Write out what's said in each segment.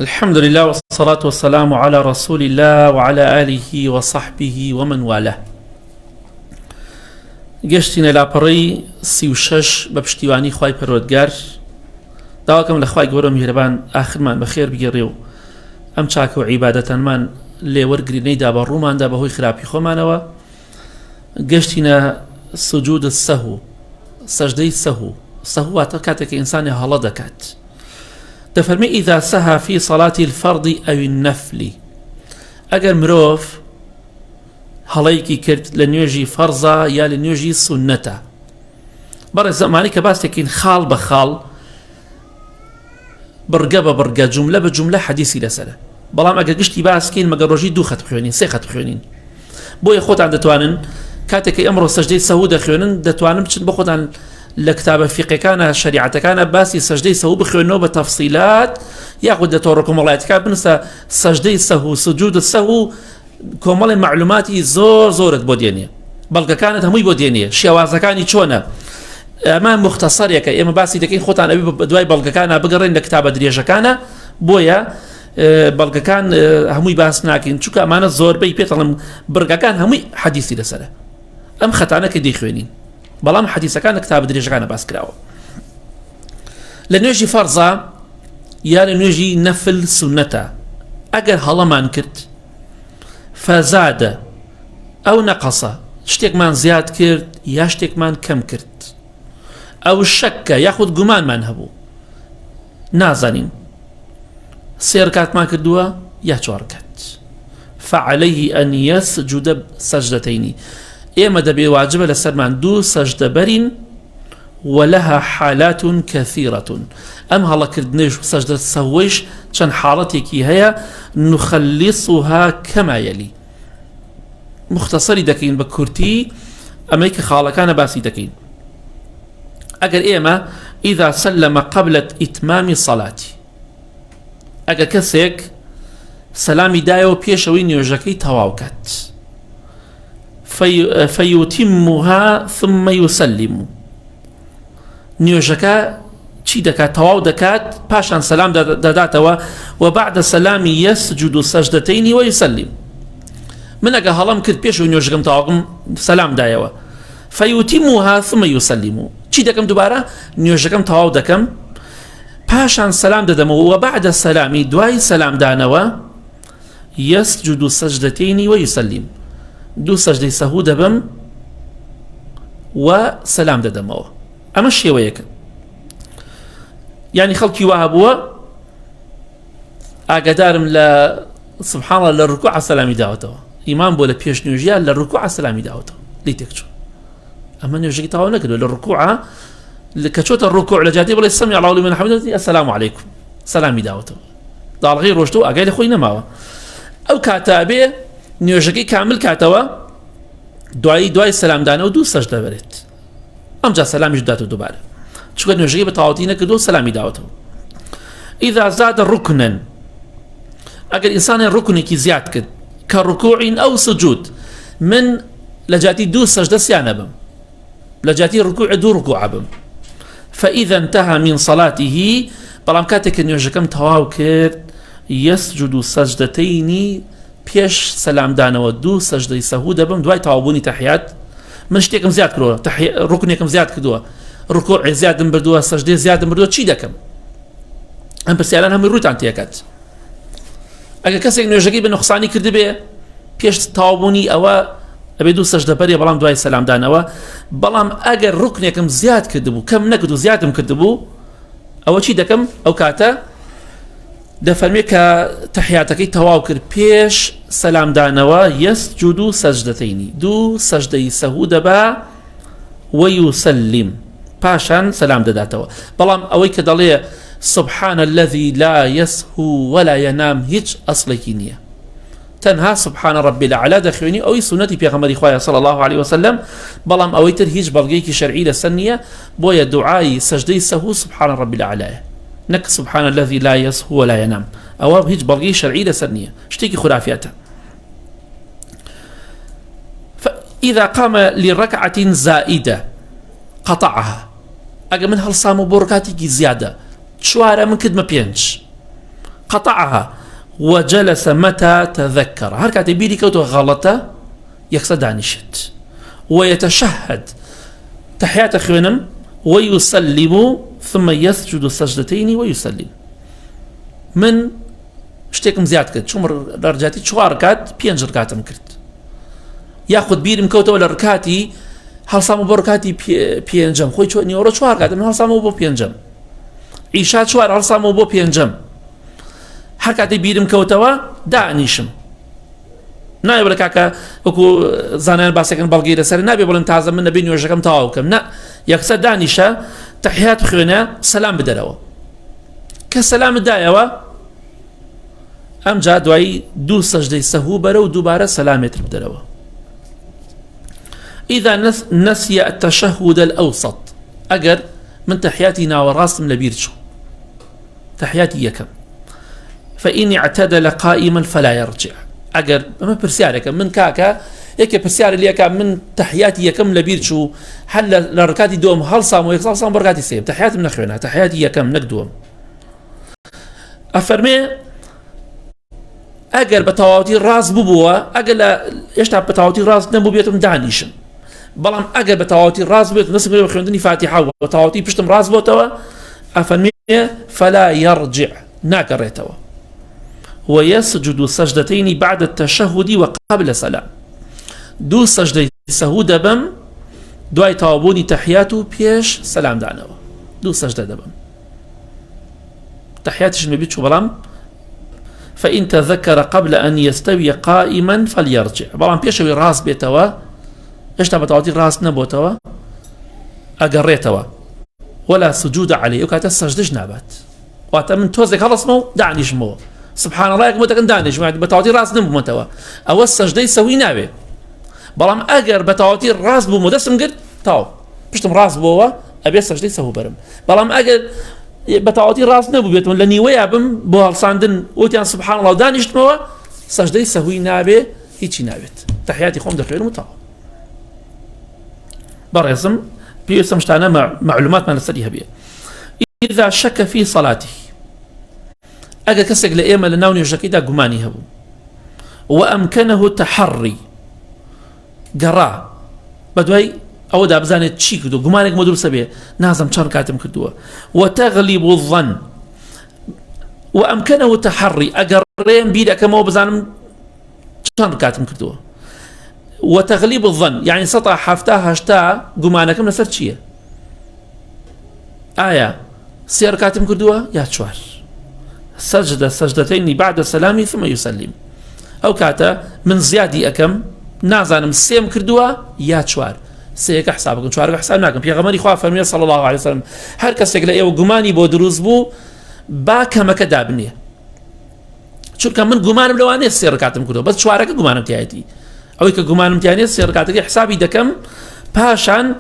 الحمد لله والصلاة والسلام على رسول الله وعلى آله وصحبه ومن والاه. گەشتینە لاپەڕەی 36 بە پشتیوانی خوای پەروەردگار. داواکەم لە خوای گەورە میهرەبان ئاخرمان بەخێر بگێڕێ و ئەم چاکە و عیبادەتانمان لێ وەرگرینەیدا بە ڕووماندا بەهۆی خراپی خۆمانەوە. گەشتینە سجود السهو، سەجدەی سەهو. سەهو واتە کاتێک ئینسانی هەڵە دەکات. دەفەرمێ ئیذا سەها فی صەلاتی الفەرض ئەو النەفلی، ئەگەر مرۆڤ هەڵەیەکی کرد لە نوێژی فەرزە یا لە نوێژی سونەتە. بەڕێز زەمانی کە باس دەکەین خاڵ بە خاڵ، بڕگە بە بڕگە، جوملە بە جوملە حەدیسی لەسەرە. بەڵام ئەگەر گشتی باسکەین مەگە ڕۆژی 2 خەت بخوێنین، 3 خەت بخوێنین. بۆیە خۆتان دەتوانن کاتێکی ئەمڕۆ سەجدەی سەهو دەخوێنن دەتوانن بچن بۆ خۆتان لە کتابە فیقەکانە شەریعەتەکانە باسی سەجدەی سەهو بخوێنەوە بە تەفسیلات، یاخود دەتۆڕە کۆمەڵایەتەکان بنووسە سەجدەی سەهو، سجود السەهو، کۆمەڵی معلوماتی زۆرت بۆ دێنێ، بەڵگەکانت هەمووی بۆ دێنێ، شێوازەکانی چۆنە. ئەمە مختصەرێکە، ئێمە باسی دەکەین خۆتان ئەوی بە دوای بەڵگەکانە بگەڕێن لە کتابە درێژەکانە. بۆیە بەڵگەکان هەمووی باس ناکەین، چونکە ئەمانە زۆربەی پێتەڵم بڕگەکان هەمووی حەدیسی لەسەرە. ئەم خەتانە کە دەیخوێنین، بەڵام حەدیسەکان لە کتابە درێژەکانە باس کراوە. لە نوێژی فەرزە یا لە نوێژی نەفل سونەتە ئەگەر هەڵەمان کرد فەزادە ئەو نەقەسە، شتێکمان زیاد کرد یا شتێکمان کەم کرد، ئەو شەککە یاخود گومانمان هەبوو نازانین 3 رکعتمان کردووە یا 4 رکعت، فعليه أن يسجد سجدتين. ئێمە دەبێ واجبە لەسەرمان 2 سەجدە بەرین، ولها حالات كثيرة. ئەم هەڵەکردنەوەی سەجدە سەهوەیش چەند حاڵەتێکی هەیە، نخلصها كما يلي. مختصری دەکەین بە کورتی ئەمەی کە خاڵەکانە باسی دەکەین. ئەگەر ئێمە إذا سلم قبل إتمام صلاة، ئەگەر کەسێک سەلامی دایەوە پێشەوەی نوێژەکەی تەواو کات، فيتمها ثم يسلم، نوێژەکە چی دەکات؟ تەواو دەکات، پاشان سەلام دەداتەوە، وبعد السلام يسجد سجدتين ويسلم. من ئەگە هەڵم کرد پێشەوەی نوێژەکەم تەواوم سەلام دایەوە، فيتمها ثم يسلم، چی دەکەم؟ دووبارە نوێژەکەم تەواو دەکەم، پاشان سەلام دەدەمەوە، وبعد السلام دوای سەلام دانەوە يسجد سجدتين ويسلم، 2 سەجدەی سەهو دەبم و سەلام دەدەمەوە. ئەمە شێوەیەکە. یعنی خەڵکی وا هەبووە ئاگادارم لە سبحان الله لە ڕکوع سەلامی داوەتەوە، ئیمان بۆ لە پێش نوێژیان لە ڕکوع سەلامی داوەتەوە، لی تێکچوو. ئەمە نوێژەکەی تەواو نەکردووە، لە ڕکوع کە چۆتە ڕکوع لە جاتێ بڵێ سەمی الله لمن حەمیدەه السلام علیکم، سەلامی داوەتەوە، داڵغی ڕۆشتەوە ئاگای لە خۆی نەماوە. ئەو کاتە بێ نوێژەکەی کامل کاتەوە، دوای سەلامدانەوە 2 سەجدە بەرێت، ئەمجا سەلامیش داتەوە دووبارە، چونکە نوێژەکەی بە تەواوەتی نەکردووە، سەلامی داوەتەوە. إذا زاد ركنا، ئەگەر ئینسانێ ڕوکنێکی زیاد کرد کە ڕکوع ئەو سجود، من لە جاتی 2 سەجدە سیانە بم، لە جاتی ڕکوع 2 ڕکوع بم، فإذا انتهى من صلاته، بەڵام کاتێک کە نوێژەکەم تەواو کرد، يسجد سجدتين، پێش سەلامدانەوە 2 سەجدەی سەهو دەبم دوای تەواوبوونی تەحیات. من شتێکم زیاد کردووە، ڕوکنێکم زیاد کردووە، ڕکوع زیادم بردووە، سەجدەی زیادم بردووە، چی دەکەم؟ ئەم پرسیاران هەمووی ڕووتان تێکات. ئەگەر کەسێک نوێژەکەی بە نوقسانی کردبێ پێش تەواوبوونی ئەوە ئەبێ 2 سەجدە بەرێ، بەڵام دوای سەلامدانەوە. بەڵام ئەگەر ڕوکنێکم زیاد کردبوو، کەم نەکردو، زیادم کردبوو، ئەوە چی دەکەم؟ ئەو کاتە دەفەرمێ کە تەحیاتەکەی تەواو کرد پێش سەلامدانەوە، يسجد سجدتين، 2 سەجدەی سەهو دەبا، ويسلم، پاشان سەلام دەداتەوە. بەڵام ئەوەی کە دەڵێ سبحان الذي لا يسهو ولا ينام هیچ ئەسڵێکی نییە، تەنها سبحان ربي الأعلى دەخوێنی، ئەوەی سونەتی پێغەمبەری خوایە صلی الله عليه وسلم. بەڵام ئەوەی تر هیچ بەڵگەیەکی شەرعی لەسەر نییە، بۆیە دوعای سەجدەی سەهو سبحان ربي الأعلى، نەک سبحان الذي لا يسهو ولا ينام، ئەوە هیچ بەڵگەی شەرعی لەسەر نییە، شتێکی خورافیاتە. إذا قام لركعة زائدة قطعها، ئەگە من هەڵسام و بۆ ڕکاتێکی زیادە، 4 من کردمە 5، قطعها وجلس متى تذكر. هر كاتي بيري كوتو غلطة يقصد دانشت ويتشهد تحيات خوينم ويسلم ثم يسجد السجدتين ويسلم. من شتێکم زیاد کرد چوومە لە ڕکاتی 4 رکات 5 رکاتم کرد یاخود بیرم کەوتەوە لە ڕکاتی هەڵسام بۆ ڕکاتی 5ەم خۆی نیوەڕۆ 4 رکاتم هەڵسامەوە بۆ 5ەم ئیشا 4 هەڵسامەوە بۆ 5ەم هەر کاتێ بیرم کەوتەوە دانیشم نایە بڵێ کاکە وەکو زانایان باسێکن بەڵگەی لەسەر نابێ بڵێن تازە من نەبێ نوێژەکەم تەواو بکەم نا یەکسەر دانیشە تەحیات بخوێنە سەلام بدەرەوە کە سەلامت دایەوە ئەمجا دوایی 2 سەجدەی سەهو بەرە و دووبارە سەلامێتر بدەرەوە. إذا نسي التشهد الأوسط أجر من تحياتي ناوراستم لبيرشو تحياتي يكم فإن اعتدل قائما فلا يرجع أجر ما برسيارك من كاكا يك برسيار اللي يكا من تحياتي يكم لبيرشو حل لركاتي دوم هل صام ويك صام بركاتي سيم تحياتي من أخوينا تحياتي يكم نقدوم أفرمي أجر بتواوتي راس ببوا أجر يشتغل بتواوتي راس نبو بيتم دانيشن بلام أجر بتواوتي راس بيت نسمع له خندني فاتحة وتواوتي بشتم راس بوتوا أفرمي فلا يرجع ناكرتوا ويسجد سجدتين بعد التشهد وقبل سلام 2 سجدة سهو دبم دواي تاوبوني تحياته بيش سلام دعنوا 2 سجدة دبم تحياتش المبيت شو بلام فإن تذكر قبل أن يستوي قائما فليرجع بلام بيشوي راس بيتوا ايش تبى تعطي راس نبوتوا أقريتوا ولا سجود عليه وكانت السجدة نابت وقت من توزك خلص مو دعني شمو سبحان الله يقول لك دانيش ما بتعطي راس نبوتوا أو السجدة يسوي نابه بلام أجر بتعطي راس بمدسم قد تاو بشتم راس بوا أبي السجدة يسوي برم بلام أجر بتعطي راس نبو بيتون لاني ويابم بو هالصاندن وتيان سبحان الله دانيشت موا سجدي سهوي نابه هيجي نابت تحياتي خوم دخيل مطاع برسم بيسم شتانا معلومات ما نستديها بيه. إذا شك في صلاته أجا كسق لإيما لناوني جاكيدا قماني هبو وأمكنه تحري قرا بدوي أو دا بزانت تشي كدو قمانك مدور سبيه نازم شار كاتم كدوه وتغلب الظن وأمكنه تحري أقرين بيدا كما بزانم شار كاتم كدوه وتغلب الظن يعني سطع حفتها هشتا قمانك من سرتشيه آية سير كاتم كدوه يا شوار سجد سجدتين بعد السلام ثم يسلم أو كاتا من زيادي أكم نازانم سيم كردوه يا شوار سيك حسابكم شوارك حساب ناكم في غمري خواه فرمي صلى الله عليه وسلم هر كسيك لأيو قماني بو دروز بو باكا مكدابني شو كان من قمان بلواني السير ركاتم كدو بس شوارك قمانم تياتي أو إيكا قمانم تياني السير ركاتك حسابي دكم باشان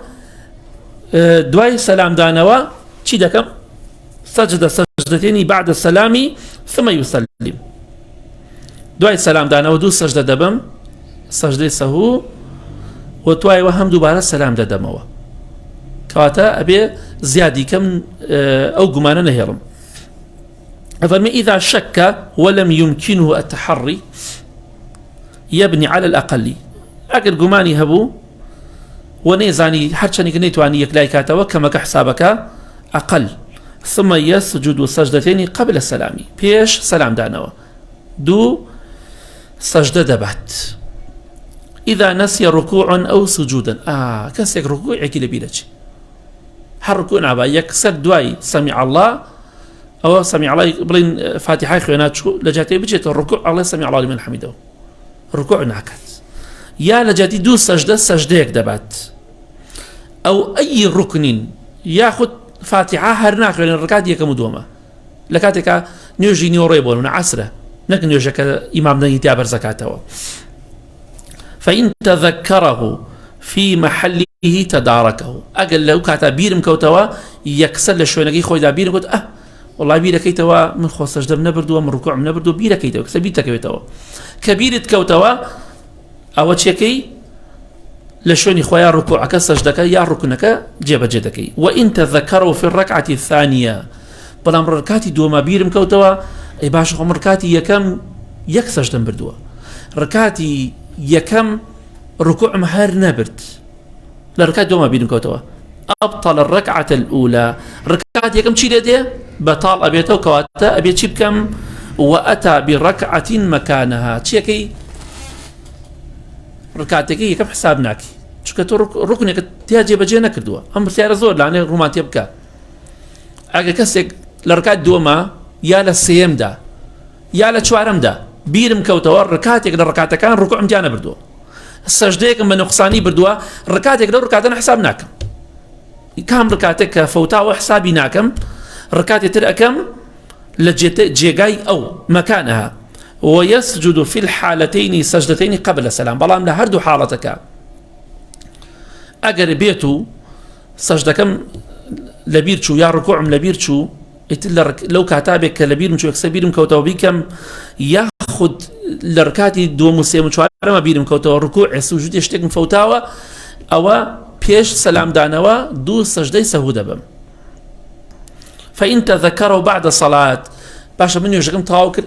دواي سلام دانوا چي دكم سجد سجدتين بعد السلام ثم يسلم دواي سلام دانوا 2 سجدة دبم سجدة سهو وتواي وهم دوباره سلام ددموا كواتا أبي زيادي كم أو قمانا نهرم أفرمي إذا شك ولم يمكنه التحري يبني على الأقل أقل قماني هبو ونيزاني حرشاني كنيتواني يكلاي كاتوا كما كحسابك أقل ثم يسجد سجدتين قبل السلام بيش سلام دانوا 2 سجدة دبات إذا نسي ركوعا أو سجودا كسيك ركوع كي لبيلتش هر ركوع نعبا يكسر دواي سمع الله أو سمع الله بلين فاتحة خوينات شو لجاتي بجيت الركوع الله سمع الله لمن حمده ركوع نعكت يا لجاتي 2 سجدة يكدبات أو أي ركن ياخد فاتحة هرناك لأن الركعات يكمدوما لكاتك نيوجي نيوريبون عسرة نكن يوجك إمامنا يتابر زكاته فإن تذكره في محله تداركه أقل له كاتا بيرم كوتوا يكسل شوينكي خوي دا بيرم كوت والله بيرا كيتوا من خو سجدة منبردو من ركوع منبردو بيرا كيتوا كسبيتا كيتوا كبيرة كوتوا أو تشيكي لشوني خويا ركوعك سجدك يا ركنك جيب جدك وإن تذكره في الركعة الثانية بلام ركعتي دوما بيرم كوتوا ئەی باش خۆم ڕکاتی یەکەم یەک سەجدەم بردووە، ڕکاتی یەکەم ڕکوعم هەر نەبرد، لە ڕکات دووەمە بیرم کەوتەوە أبطل الركعة الأولى، ركعت يكم شي لديه بطال أبيته كواتا أبيت شي بكم وأتى بركعة مكانها تشيكي ركعتك يكم حسابناك شكتو ركنك تياجي بجينا كردوا أمر سيارة زور لعني رومان تبكى أجا كسك لركعت دوما يا للسيم دا يا لتشوارم دا بيرم كوتوا ركعتك لركعتك كان ركوع مجانا بردوا السجديك من نقصاني بردوا ركعتك لركعتنا حسابناك كام ركعتك فوتا وحسابي ناكم ركعتي ترأكم لجيجاي أو مكانها ويسجد في الحالتين سجدتين قبل السلام بلام لهردو حالتك أجر بيتو سجدكم لبيرشو يا ركوع لبيرشو لو كاتابك لبيرمشو يكسبيرم كوتو بيكم ياخد لركاتي دو مسيم شوار ما بيرم كوتو ركوع سجود يشتك فوتاوا أو بيش سلام دانوا دو سجدي سهودة بم فإن تذكروا بعد صلاة باشا من يجرم تاوكر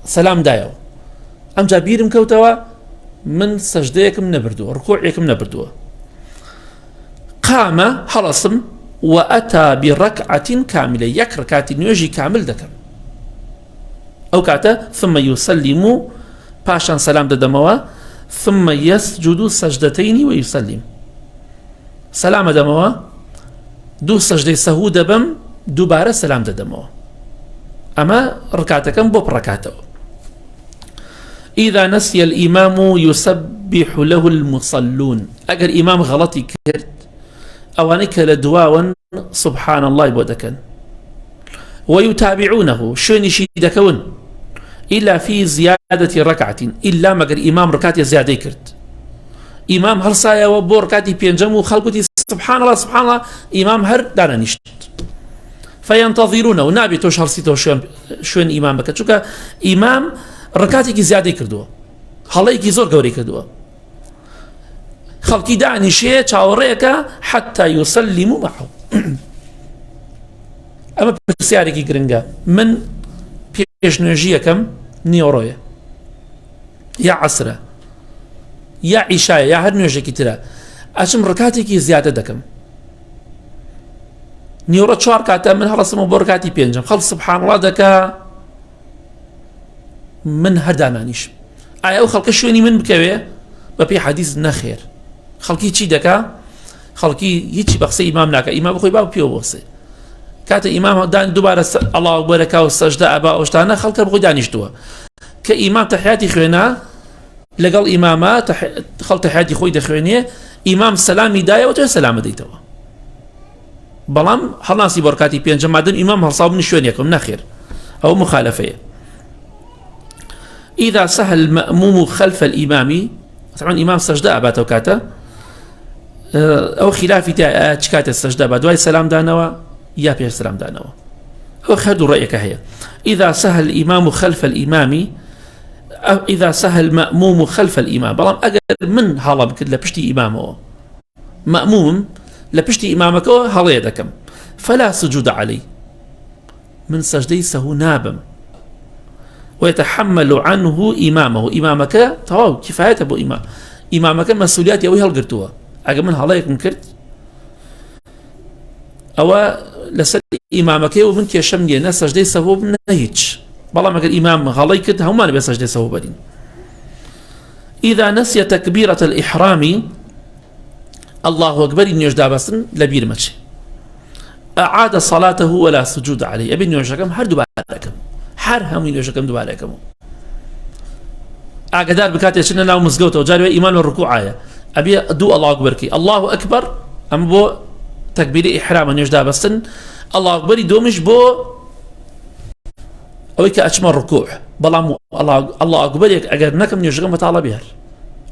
سلام دايو أم جابيرم كوتوا من سجديكم نبردو ركوعكم نبردو قام حرصم وأتى بركعة كاملة يك ركعة نيجي كامل دكم أو كاتا ثم يسلم باشا سلام دموا ثم يسجد سجدتين ويسلم سلام دموا دو سجدي سهو دبم دوباره سلام دموا أما ركعتكم بوب ركعته إذا نسي الإمام يسبح له المصلون أجر إمام غلطي كرت أوانك لدواوا سبحان الله بودكن ويتابعونه شوني شيدكون إلا في زيادة ركعة إلا مجر إمام ركعتي زيادة كرت إمام هرسايا وبوركاتي بينجمو خلقتي سبحان الله سبحان الله إمام هر دانا نشت فينتظرونه ونابي توش هرسيتو شون إمام بك شوكا إمام ركعتك زيادة كردوه هلايكي زور قوري كردوه خلقي دعني شيء تشاوريك حتى يسلموا معه أما بسيارك جرينجا من بيش نجية كم نيورويا يا عصرة يا عشاء يا هر نجية كتيرا أشم ركعتك زيادة دكم نيورو شوار كاتا من هلا سمو بركاتي بينجم خلص سبحان الله دكا من هردانانيش أي أو خلق شويني من بكوي ببي حديث نخير خلقي چی دکا خلقي هیچی بخسي إمام ناكا إمام بخوي باب بيو بخسي كاتا إمام دان دوباره الله أكبر كاو السجدة أبا أوشتانا خلق بخوي دانيش دوا كإمام تحياتي خوينا لقال إماما خلق تحياتي خوي دخوينيه إمام سلامي دايا وتو سلام ديتوا بلام هلناسي بركاتي بينجم مادم إمام هرصاب نشوين يكم نخير أو مخالفة إذا سهل المأموم خلف الإمام طبعا إمام سجدة أبا توكاتا أو خلافي تا أشكات السجدة بعد واي سلام دانوا يا بيش سلام دانوا أو خدوا رأيك هي إذا سهل الإمام خلف الإمام أو إذا سهل المأموم خلف الإمام بلام أجر من هلا بكد لبشتي إمامه مأموم لبشتي إمامك هلا يدكم فلا سجود عليه من سجدي سهو نابم ويتحمل عنه إمامك طواو كفاية أبو إمامك مسؤوليات يوي هالقرتوها أجا من هلايك منكرت أو لسد إمامك ومن كيشم دينا سجدي سهو بنهيج بالله ما قال إمام هلايك هم نبي سجدي سهو بدين إذا نسي تكبيرة الإحرام الله أكبر إن يجدا بسن لبير ماشي أعاد صلاته ولا سجود عليه أبي نيوشكم هر دوباركم هر هم نيوشكم دوباركم أقدر بكاتي شنو لا مزجوته وجاري إيمان والركوع آية أبي دو الله أكبر كي الله أكبر أم بو تكبير إحرام نيوشدا بسن الله أكبر دومش بو أويك أشمل ركوع بلام الله أكبر أجر نكم نيوشكم بتعالى بيهر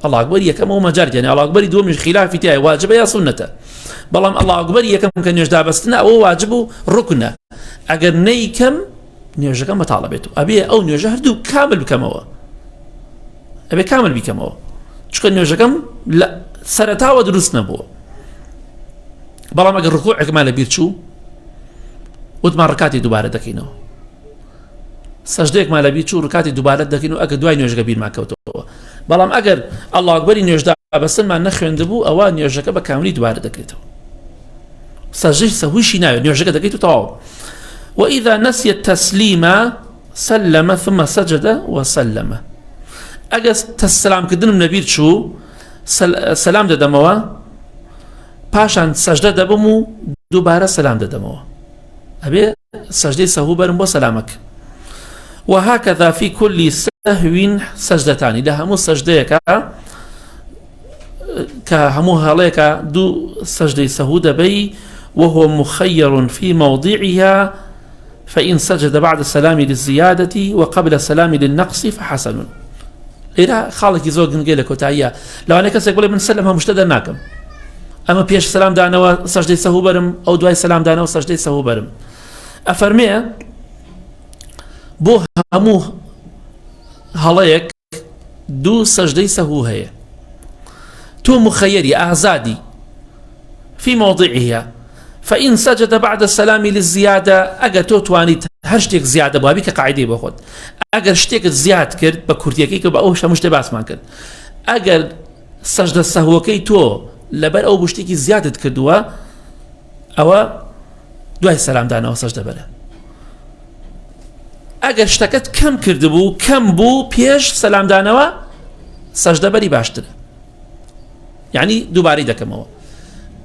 الله أكبر يكم هو مجرد يعني الله أكبر دومش خلاف تاعي واجب يا سنته بلام الله أكبر يكم كان يجدا بسنا أو واجبه ركنه أجر نيكم نيوجكم مطالبته أبي أو نيوجه هردو كامل بكم هو أبي كامل بكم هو شو كان نيوجكم لا سرتا ودرس نبوه بلام أجر ركوع كمال بيرشو ودمر ركعتي دوباره دكينه سەجدەیەک ما لە بیر چوو ڕکاتی دووبارە دەکەین و ئەگەر دوای نوێژەکە بیرمان کەوتەوە بەڵام ئەگەر ئەڵڵاهو ئەکبەری نوێژدا بەسنمان نەخوێندبوو ئەوە نوێژەکە بە کاملی دووبارە دەکرێتەوە سەجدەی سەهویشی ناوێت نوێژەکە دەکەیت و تەواو وإذا نسي التسليم سلم ثم سجد وسلم ئەگەر تەسلام کردنم نەبیر چوو سەلام دەدەمەوە پاشان سەجدە دەبم و دووبارە سەلام دەدەمەوە ئەبێ سەجدەی سەهوو بەرم بۆ سەلامەک وهكذا في كل سهو سجدتان لە هەموو سەجدەیەکە کە هەموو هەڵەیەکە دوو سەجدەی سەهوو دەبەی وهو مخير في موضعها فإن سجد بعد السلام للزيادة وقبل السلام للنقص فحسن إذا خالك يزوج من قيلك وتعيا لو أنا كسر يقول من سلمها مشتدى ناكم أما بيش سلام دانا وسجدي سهو برم أو دواي سلام دانا وسجدي سهو برم أفرمي بو همو هلايك دو سجدي سهو هي تو مخيري أعزادي في موضعها فإن سجد بعد السلام للزيادة أجر توانيت هرشتك زيادة بابي كقاعدة باخد أجر شتك زياد كرد بكورتيكي كبأوش مش تباس ما كرد أجر سجد السهوكي تو لبر أو بشتكي زيادة كردوا أو دوای سلام دانا وسجدة بلا أجر شتكت كم كردبو كم بو بيش سلام دانا وسجدة بلي باشتر يعني دوباري دكموا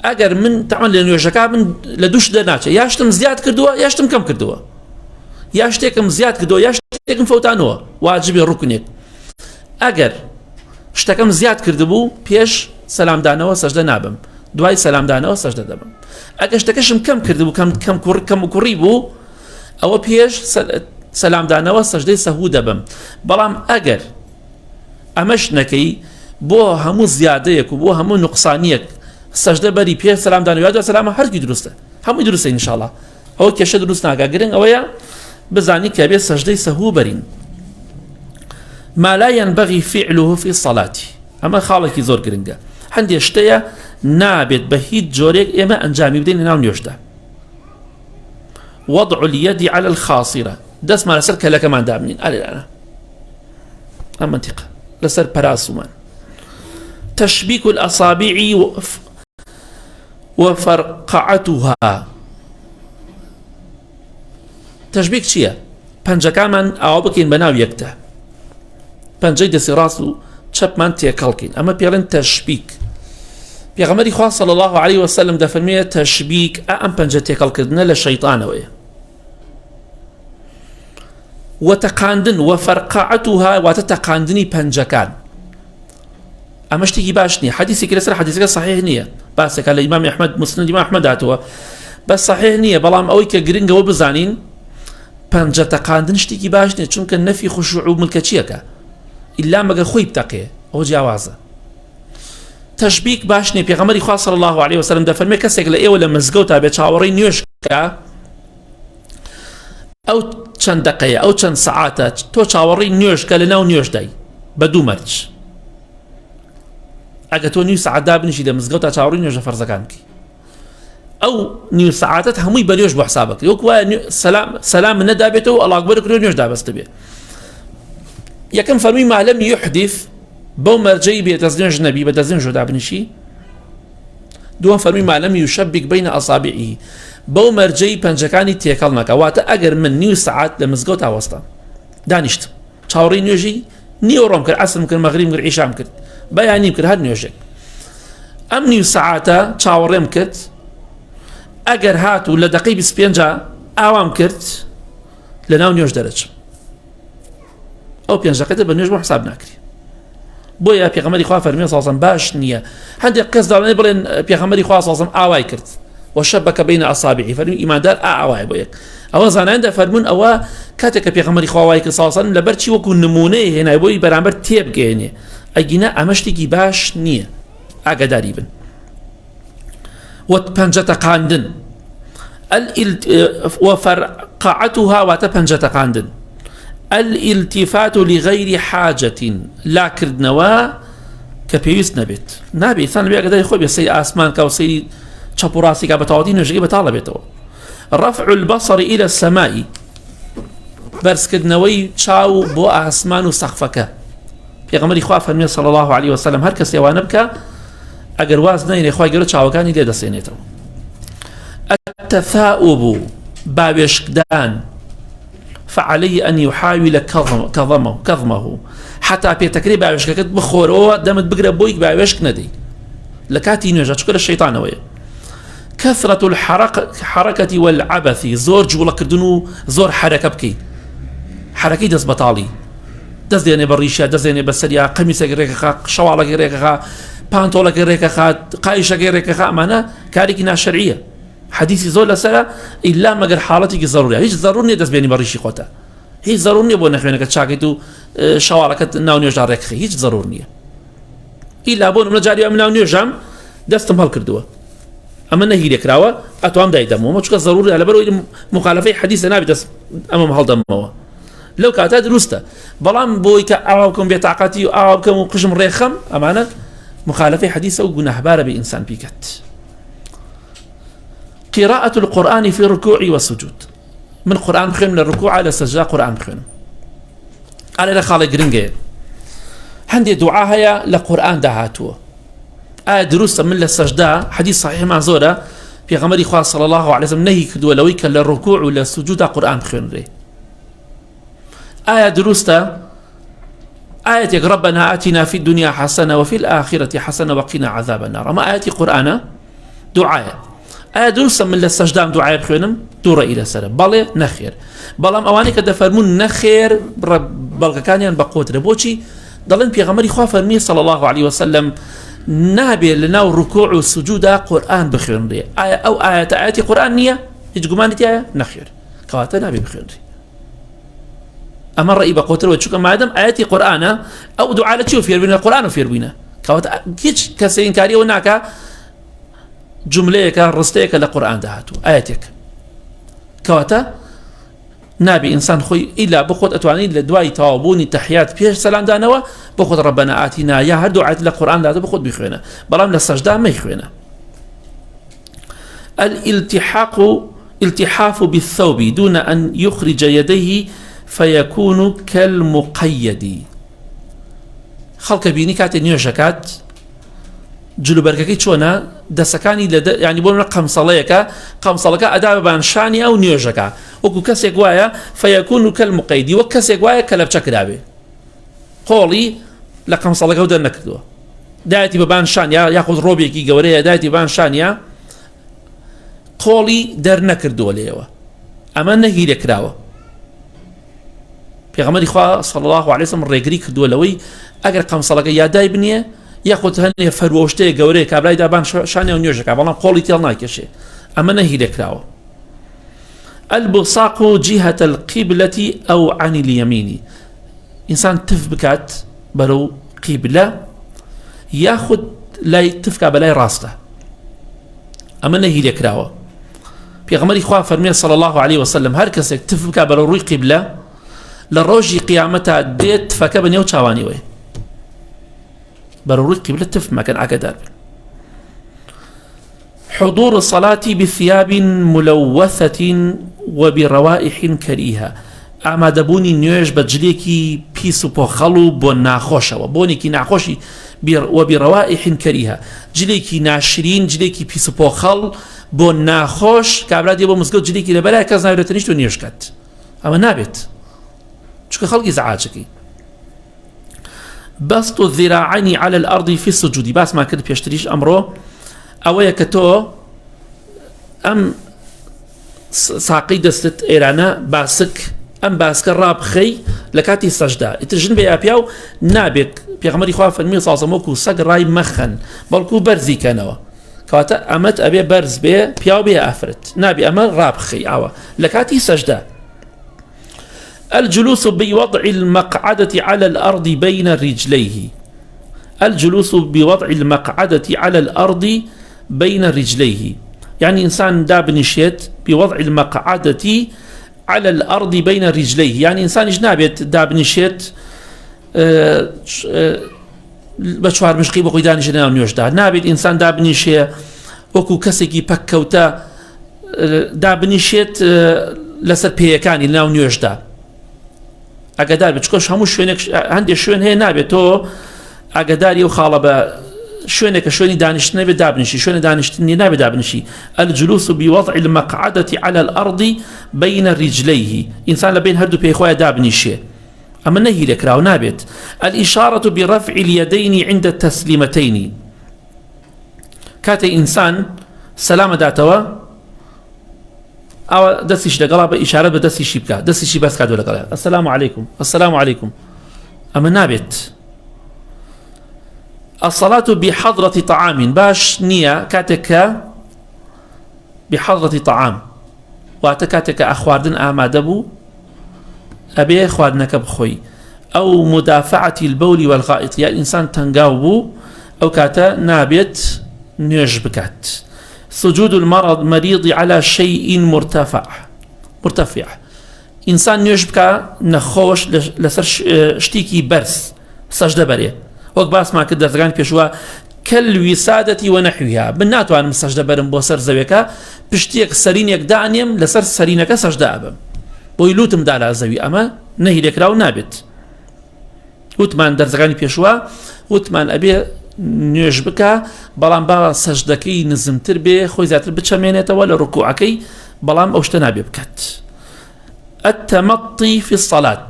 ئەگەر من تەعمەن لە نوێژەکە من لە دووش دەرناچێت یا شتم زیاد کردووە یا شتم کەم کردووە یا شتێکم زیاد کردووە یا شتێکم فەوتانەوە واجبێ ڕوکنێک ئەگەر شتەکەم زیاد کردبوو پێش سەلامدانەوە سەجدە نابم دوای سەلامدانەوە سەجدە دەبم ئەگەر شتەکەشم کەم کردبوو کەم و کوڕی بوو ئەوە پێش سەلامدانەوە سەجدەی سەهوو دەبم بەڵام ئەگەر ئەمەش نەکەی بۆ هەموو زیادەیەک و بۆ هەموو نوقسانیەک سجده بری پیر سلام دانو یاد و سلام هر کی درسته همه درسته ان شاء الله او کشه درست ناگه گرین او یا بزانی که به سجده سهو برین ما لا ينبغي فعله في الصلاة اما خالقی زور گرینگه هندی اشتیا نابد به هیچ جوریک اما انجامی بدین ناو نیوشته وضع اليد على الخاصرة دست ما لسر كلا كمان دامنين قال انا منطقة لسر براسومان تشبيك الأصابع وفرقعتها تشبيك چییە؟ پەنجەکانمان ئاوا بکەین بەناو یەکتە پەنجەی دەستی ڕاست و چەپمان تێکەڵکەین ئەمە پێڵێن تەشبیک پێغەمبەری خوا صلی الله عليه وسلم دەفەرمێت تەشبیک ئەم پەنجە تێکەڵکردنە لە شەیطانەوەیە وتەقاندن وفرقعتها واتە تەقاندنی پەنجەکان ئەمە شتێکی باش نییە حەدیثێکی لەسەر حەدیثەکە صحیح نییە باسێکە لە ئیمامی ئەحمەد مسند ئیمام ئەحمەد هاتووە بەس صحیح نییە بەڵام ئەوەی کە گرنگەوە بزانین پەنجە تەقاندن شتێکی باش نییە چونکە نەفی خوشوع و ملکەچیەکە ئیلا مەگەر خۆی بتەقێ ئەوە جیاوازە تەشبیک باش نییە پێغەمبەری خوا صلی الله عليه وسلم دەفەرمێ کەسێک لە ئێوە لە مزگەوتا بێ چاوەڕێی نوێژ بکە ئەو چەند دقەیە ئەو چەند سەعاتە تۆ چاوەڕێی نوێژ کە لە ناو نوێژدای بە دوو مەرج ئەگە تۆ نیو سەعاتدا بنیشی لە مزگەوتا چاوەڕێی نوێژە فەرزەکان بکەی ئەو نیو سەعاتت هەمووی بە نوێژ بۆ حساب بکەی وەک وایە سەلام نەدابێتەوە ئەڵڵاهو ئەکبەر کرێ نوێژدا بەستە بێ یەکەم فەرمی ما لەم یحدث بەو مەرجەی بێ دەستنوێژ نەبی بە دەستنوێژدا بنیشی دووەم فەرمی ما لەم یشەبک بەینە ئەصابعی بەو مەرجەی پەنجەکانی تێکەڵ نەکە واتە ئەگەر من نیو سەعات لە مزگەوت هاوەستە دانیشتم چاوەڕێی نوێژی نیوەڕۆم کرد عەسرم کرد مەغریبم کرد عیشام کرد بەیانیم کرد هەر نوێژێک ئەم نیو سەعاتە چاوەڕێم کرد ئەگەر هات و لە دەقەی 25 ئاوام کرد لە ناو نوێژ دەرەچم ئەو پێنجەکەتە بە نوێژ بۆ حساب ناکری بۆیە پێغەمبەری خوا فەرمیێ سەڵسەم باش نییە هەندێک کەس دەڵێن بڵێن پێغەمبەری خوا سەڵسەم ئاوای کرد وشەبەکە بەینە ئەصابعی فەرمی ئیماندار ئاوای بۆ یەک ئەوە زانایان دەفەرمون ئەوە کاتێک کە پێغەمبەری خوا وای کرد سەڵسەم لەبەر چی وەکو نمونەیە هێنای بۆی بەرامبەر تێبگەێنێ ئەگینە ئەمە شتێکی باش نییە ئاگاداری بن وپەنجە تەقاندن وفرقعتها واتە پەنجە تەقاندن الالتفات لغير حاجة لا كردنوا كبيوس نبت نبي ثاني بيا قدر يخوي بيصير آسمان كوسيري شابوراسي كبتعودين وجيب بطالة بيتو رفع البصر إلى السماء بەرزکردنەوەی چاو بۆ ئاسمان و سەقفەکە. پێغەمبەری خوا فەرمێ صلی الله عليه وسلم هەر کەس ئەوانە بکە ئەگەر واز نەهێنێ خوای گەورە چاوەکانی لێ دەسێنێتەوە. التثاؤب باوێشکدان فعليه أن يحاول كظمه حتى پێتەکرێ باوێشکەکەت بخۆرەوە دەمت بگرە بۆی باوێشک نەدەی لە کاتی نوێژە چونکە لە شەیتانەوەیە. كثرة الحركة والعبث زور جوڵەکردن و زۆر حرەکە بکەیت حرەکەی دەست بەتاڵی دەست دێنێ بە ڕیشە دەست دێنێ بەسەریا قەمیسێک ڕێکەخا شەواڵەکە ڕێکەخا پانتۆڵەکە ڕێکەخا قایشەکەی ڕێکەخا ئەمانە کارێکی ناشەرعیە. حدیثی زۆر لەسەرە ئیلا مەگەر حاڵەتێکی ضرورە هیچ ضرور نییە دەست بێنی بە ڕیشی خۆتە هیچ ضرور نییە بۆ نەخوێنەکە چاکەیت و شەواڵەکەت ناو نوێژدا ڕێکخی هیچ ضرور نییە. ئیلا بۆ نمونە جاری ئەم ناو نوێژەم دەستم هەڵکردووە ئەمە نەهیرێکراوە ئەتوام دایدەمەوە چونکە ضرورە لەبەرەوەی مخالفەی حەدیثە نابێت دەست ئەمەم هەڵدەمەوە لەو کاتە دروستە. بەڵام بۆی کە ئاوا بکەم بێتاقەتی و ئاوا بکەم و قژم ڕێخەم ئەمانە مخالفەی حەدیثە و گوناهبارە بە ئینسان بیکات. قراءة القرآن في الركوع والسجود من قرآن بخوێن لە ڕکوع لە سەجدا قورآن بخوێنم. ئالێ لە خاڵی گرنگەیە هەندێک دوعا هەیە لە قورآن داهاتووە ئایا دروستە من لە سەجدا حەدیث صحیحمان زۆرە پێغەمبەری خوا صلی الله عليه وسلم نهی کردووە لەوەی کە لە ڕکوع و لە سجودا قورآن بخوێنرێ. ئایا دروستە آية ربنا آتنا في الدنيا حسنة وفي الآخرة حسنة وقنا عذاب النار أما آية قرآن دعاء آية دروسا من السجدان دعاء بخوينم دورة إلى سلام بالي نخير بلام أواني كده فرمون نخير بلغ كانيان بقوت ربوشي ضلن بيغمري خواه فرمي صلى الله عليه وسلم نابي لناو ركوع والسجود قرآن بخوين ري آية أو آية قرآن نية هيج قمانتي آية نخير كواتا نابي بخوين ري أما رأي بقوتر وتشوك ما عدم آياتي قرآن أو دعاء لتشوف في بين القرآن وفي بينه كواتا كيش كسين كاري وناك جملة رستيك للقرآن دهاتو آياتك كواتا نابي إنسان خوي إلا بخوت أتواني لدواي توابوني تحيات بيش سلام دانوا بخوت ربنا آتنا يا هر دعاء للقرآن دهاتو بخوت بيخوينا بلام للسجدة ما يخوينا. الالتحاف بالثوب دون أن يخرج يديه فيكون كالمقيد خلق بيني كات نيوشكات جلو بركاكي چونا دسكاني يعني بقول قمصلك أداء بانشاني أو نيوشكا وكو كسيك وايا فيكون كالمقيد وكسيك وايا كلبشك دابي قولي لقمصلك ودر نكدوه دايتي ببانشان ياخذ روبيكي قوريه دايتي بانشانيا قولي در نكردوه ليوا أما نهي لكراوه پیغمبری خوا صلی الله علیه وسلم ڕێگری کردووە لەوەی ئەگەر قەمسەڵەکە یادای بنیە یاخود هەنێ فەروەشتەیە گەورەیە کابرای دابان شانێ و نوێژەکە بەڵام قۆڵی تێڵ ناکێشێ ئەمە نەهی لێکراوە. البصاق جهة القبلة أو عن اليمين إنسان تف بكات بلو قبلة ياخد لا تفكى بلاي راسته أما نهي لێکراوە. پیغمبری خوا فەرمێ صلی الله عليه وسلم هەر کەسێک تف بکات بەرەو ڕووی قبلە لروجي قيامتها ديت فكبني وشاواني وي بروري قبلة تف ما كان عقدار. حضور الصلاة بثياب ملوثة وبروائح كريهة أما دبوني نيوش بجليكي بيسو بوخلو بوناخوشة وبونيكي ناخوشي وبروائح كريهة جليكي ناشرين جليكي بيسو بوخل بوناخوش كابراد يبو مسجد جليكي لبلا كازنا يرتنيش نيوش كات أما نابت شو خلقي زعاجكي. بسط الذراعين على الأرض في السجود بس ما كده بيشتريش أمره أويا كتو أم ساقي دستت إيرانا باسك أم باسك راب خي لكاتي السجدة اترجن بي أبياو نابك بيغمري خواه فالمي صاصموكو ساق راي مخن بلكو برزي كانوا كواتا أمت أبي برز بي بياو بي أفرت نابي أمر راب خي عوا لكاتي سجدة. الجلوس بوضع المقعدة على الأرض بين رجليه الجلوس بوضع المقعدة على الأرض بين رجليه يعني إنسان داب نشيت بوضع المقعدة على الأرض بين رجليه يعني إنسان جنابيت داب نشيت بشوار مشقي بقيدان جنان نيوشدا نابيت إنسان داب نشيت وكو كسكي بكوتا داب نشيت لسر بيكاني لناو نيوشدا ئاگادار بێت چکۆش هەموو شوێنێک هەندێک شوێن هەیە نابێت تۆ ئاگاداری و خاڵە بە شوێنێکە شوێنی دانیشتن نەبێت دابنیشی شوێنە دانیشتنی نابێت دابنیشی الجلوس بوضع المقعدة على الأرض بين رجليه إنسان لبين هردو بيخويا دابنيشي أما نهي لكراو نابت الإشارة برفع اليدين عند التسليمتين كاتي إنسان سلام داتوا أو دستيش لقلا بإشارة بدستيش بكا دستيش بس كادو لقلا السلام عليكم السلام عليكم أما نابت الصلاة بحضرة طعام باش نية كاتك بحضرة طعام واتكاتك أخواردن آمادبو أبي خواردنك بخوي أو مدافعة البول والغائط يا الإنسان تنقاوبو أو كاتا نابت نيج بكات سجود مريض على شيء مرتفع إنسان نيج بكا نخوش لسر شتيكي برس سجد بريه وەک باسمان کرد دەرزەکانی پێشوە کەلویسادەتی وەنەحویها من ناتوانم سەجدە بەرم بۆ سەر زەویەکە پشتێک سەرینێک دانێم لەسەر سەرینەکە سەجدە ئەبم بۆی لوتم دا لە زەوی ئەمە نەهی لێکراو نابێت وتمان دەرزەکانی پێشوە وتمان ئەبێ نوێژ بکە بەڵام با سەجدەکەی نزمتر بێ خۆی زیاتر بچەمێنێتەوە لە ڕکوعەکەی بەڵام ئەو شتە نابێ بکات التمطي في الصلاة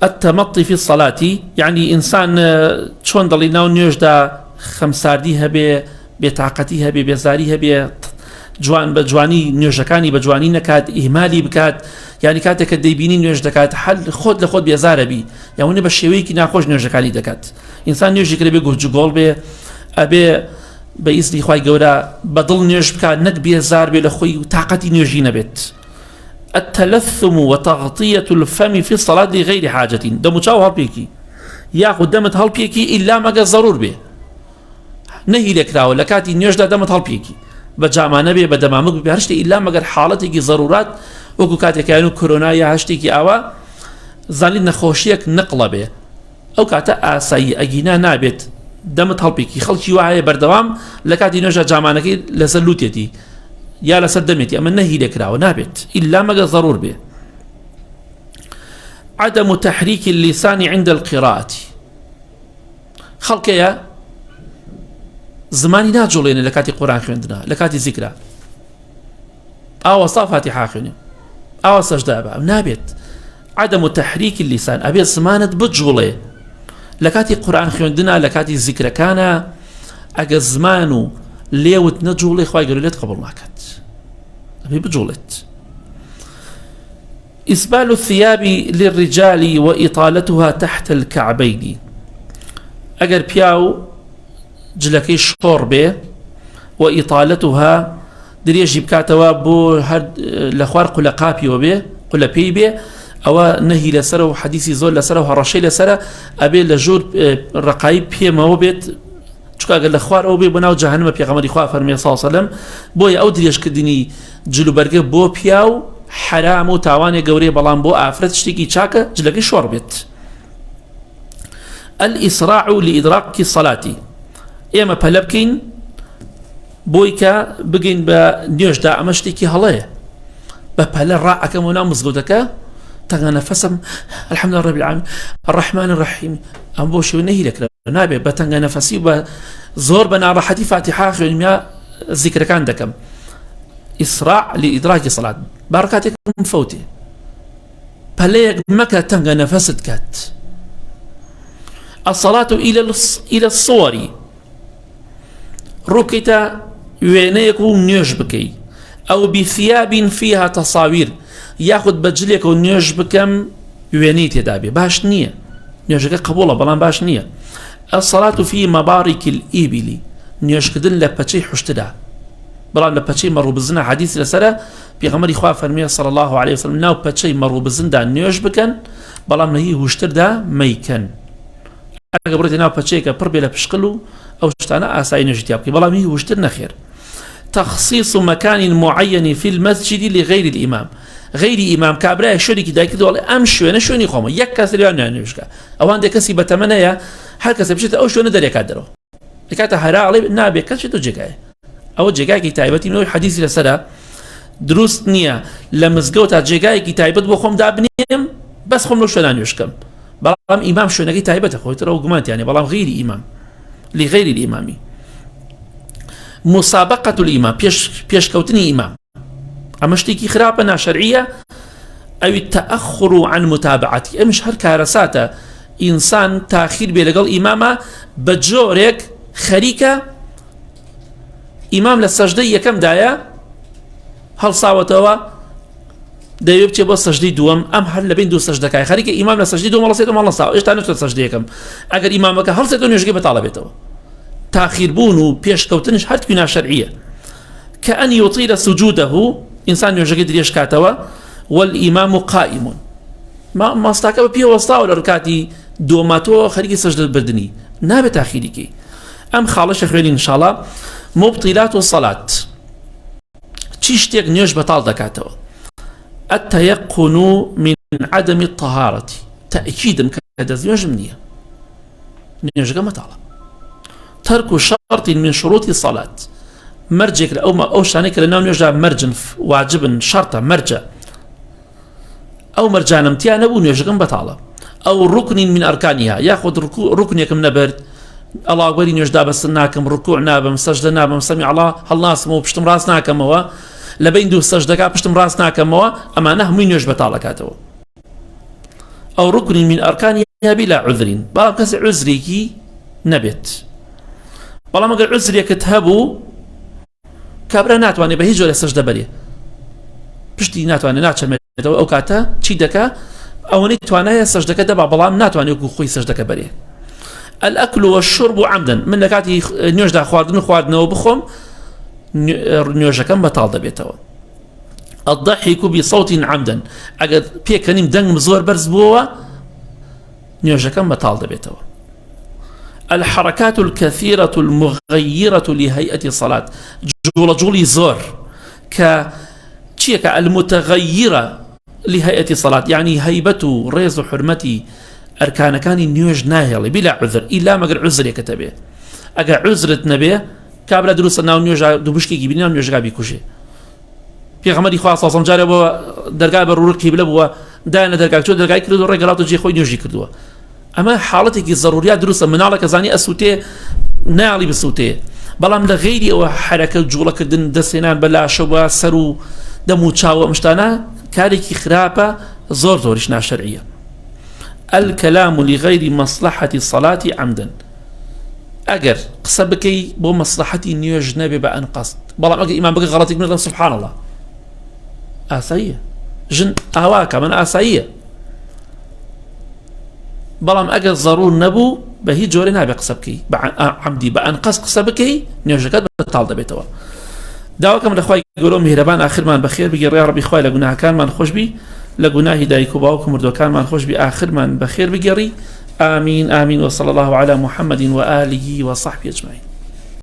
التمطي في الصلاة يعني إنسان شون ضلي ناو نيوش دا خمساردي هبه بطاقتي هبه بزاري هبه جوان بجواني نيوشكاني بجواني نكات إهمالي بكات يعني كاتك ديبيني نيوش دكات حل خود لخود بيزار بي يعني بشوي كي ناخوش نيوشكاني دكات إنسان نيوش يكري بيقول جوجول بي أبي بإذن إخوائي قورا بدل نيوش بكات نك بيزار بي لخوي وطاقتي نيوشي نبت التلثم وتغطية الفم في الصلاة لغير حاجة دمتشاو هالبيكي ياخد دمت هالبيكي إلا ما قد ضرور به نهي لكراو لكاتي نيوجدا دمت هالبيكي بجامع نبي بدمامك بهرشتي إلا ما قد حالتي ضرورات وكو كاتي كانوا كورونا يا هشتيكي آوا زانين نخوشيك نقل به أو كاتا آساي أجينا نابت دمت هالبيكي خلشي وعي بردوام لكاتي نيوجدا جامعنكي لسلوتيتي يا لسدمتي أما نهي لكراو نابت إلا ما قد ضرور به عدم تحريك اللسان عند القراءة خلقيا زماني ناجولين لكاتي قرآن خوندنا لكاتي ذكرى أو صافاتي خوندنا أو سجدة نابت عدم تحريك اللسان أبي زمانة بجولي لكاتي قرآن خوندنا لكاتي ذكرى كان أجا زمانو ليوت نجولي خواهي قالوا ليت قبل ناكت أبي بجولت إسبال الثياب للرجال وإطالتها تحت الكعبين أجر بياو جلكي شور به وإطالتها دريجي بكاتوا بو هاد لخوار قل قابي وبه قل بي به أو نهي لسره وحديثي زول لسره وهرشي لسره أبي لجور رقايب بيه ما هو بيت چکا قال لخوار أو بي بناو جهنم بيغمري خواه فرمي صلى الله عليه وسلم بوي أو دريج كدني جلو برقه بو بياو حرام و تاواني قوري بلان بو آفرت شتيكي چاكا جلقي شور بيت الإسراع لإدراك الصلاة إما بلبكين بويكا بقين بنيوش دا أمشتيكي هلايا ببهلا راعك منا مزغودك تغنى نفسم الحمد لله رب العالمين الرحمن الرحيم أم بوشي ونهي لك نابي بتنغى نفسي زور بنا راحتي فاتحة خيونيا الذكر كان دكم إسراع لإدراك الصلاة بركاتك مفوتي بليك مكا تنغى نفسد كات الصلاة إلى الصور ركتا يوينيكو نيوش بكي أو بثياب فيها تصاوير ياخد بجليك ونيوش بكم يوينيت يدابي باش نية نيوشك قبولة بلان باش نية الصلاة في مبارك الإبل نيوش كدن لبتشي حشتدا بلان لبتشي مرو بزنا حديث لسرة بيغمر إخوة فرمية صلى الله عليه وسلم ناو بتشي مرو بزندا نيوش بكن بلان نهي هشتدا ميكن أنا قبرتي ناو بتشي كبربي لبشقلو أو شتانا آساي نجتيابكي بلان هي هشتنا خير تخصيص مكان معين في المسجد لغير الإمام غير إمام كابرا شريك دايك دول أمشي أنا شوني قوم يك كسر يعني نيوشكا أو عندك كسي بتمنى هل كسب شيء أو شو ندري كادرو لكاته هراء عليه نابي كسر تو جاي أو جاي كي تعبتي من حديث لسرة دروست نییە لە مزگەوت تا جێگایەکی تایبەت بۆ خۆم دابنێم بەس خۆم لەو شوێنە نوێژکەم بەڵام ئیمام شوێنەکەی تایبەتە خۆیترەوە گومانتیانێ بەڵام غیری ئیمام لغیری الإمامي مسابقة الإمام بيشكوتني إمام أما اشتكي خرابة شرعية أو التأخر عن متابعتي أمش هر كارساته إنسان تأخير بلقل إمامه بجورك خريكة إمام للسجدية كم دايا هل صاوتوا دايب تي بو سجدي دوم ام هل لبين دو سجده كاي خريكه امام لسجدي دوم والله سيدو والله صاو ايش تاني سجدي كم اگر امامك هل سيدو يشجي بطالبته تاخير بونو بيش كوتنش حد كنا شرعيه كأن يطيل سجوده انسان يشجي دريش كاتوا والامام قائم ما استاكب بيه وسطاو لركاتي دوماتو خريكه سجده البردني ناب تاخيرك ام خالش خوين ان شاء الله مبطلات الصلاه تشتيق نيوش بطال دكاتوا التيقن من عدم الطهارة تأكيدا كذا يجمنية نيجا مطالع ترك شرط من شروط الصلاة مرجك أو شانك لأنه يجا مرجن واجب شرطة مرجع أو مرجان امتيان أبو نيجا بطالة أو ركن من أركانها يأخذ ركن من برد الله أكبر يجدا بس ناكم ركوع نابم سجدة نابم سمع الله اسمه بشتم راس ناكم هو لبين دو سجدة بشتم راس ناكم هو أما نه من يجب طالكاته أو ركن من أركانها بلا عذر بلا كس عذريكي نبت بلا ما قال عذريك تهبو كابرا ناتواني بهيج ولا سجدة بريه بشتي ناتواني ناتشل أو كاتا تشي دكا أو نتواني سجدة دبا بلام ناتواني يكون خوي سجدة بريه الأكل والشرب عمدا من لكاتي نيوجدا خواردن وبخم نيوجا كم بطال دبيتوا الضحك بصوت عمدا أجد بيكنيم دنگ مزور برز بوا نيوجا كم بطال دبيتوا الحركات الكثيرة المغيرة لهيئة الصلاة جولي زور كتشيك المتغيرة لهيئة الصلاة يعني هيبته ريز حرمتي أركان كان نيوج ناهلي بلا عذر إلا ما قال عذر يكتبه أجا عذرت نبيه كابلا دروس ناو نيوج دوبشكي جبنا نيوج غابي كوشي في غمري خاصة صنجارة بوا درجة برورك بلا بوا دانا درجة شو درجة كردو رجالات وجي خوي نيوجي كردوا أما حالتك الضروريات دروس من على كزاني أسوتي نالي بسوتي بلام لغيري أو حركة جولة كدن دسينان بلا شوا سرو دمو تشاو مشتانا كاريكي خرابة زورش شرعية الكلام لغير مصلحة الصلاة عمدا أجر قصبكي بو مصلحتي نيوج نبي بأن قصد بلام أجر إمام بقى غلطك من سبحان الله آسية جن أهواك من آسية بلام أجر ضرور نبو بهي جورنا بقصبكي عمدي بأن قصبكي نيوجك بطال دبيتوا دعوكم الأخوة يقولون مهربان آخر من بخير بقي يا ربي إخوة لقناها كان من خوش بي لقناه هدايكو باوكم مردو كان من خوش بي آخر من بخير بقري آمين آمين وصلى الله على محمد وآله وصحبه أجمعين.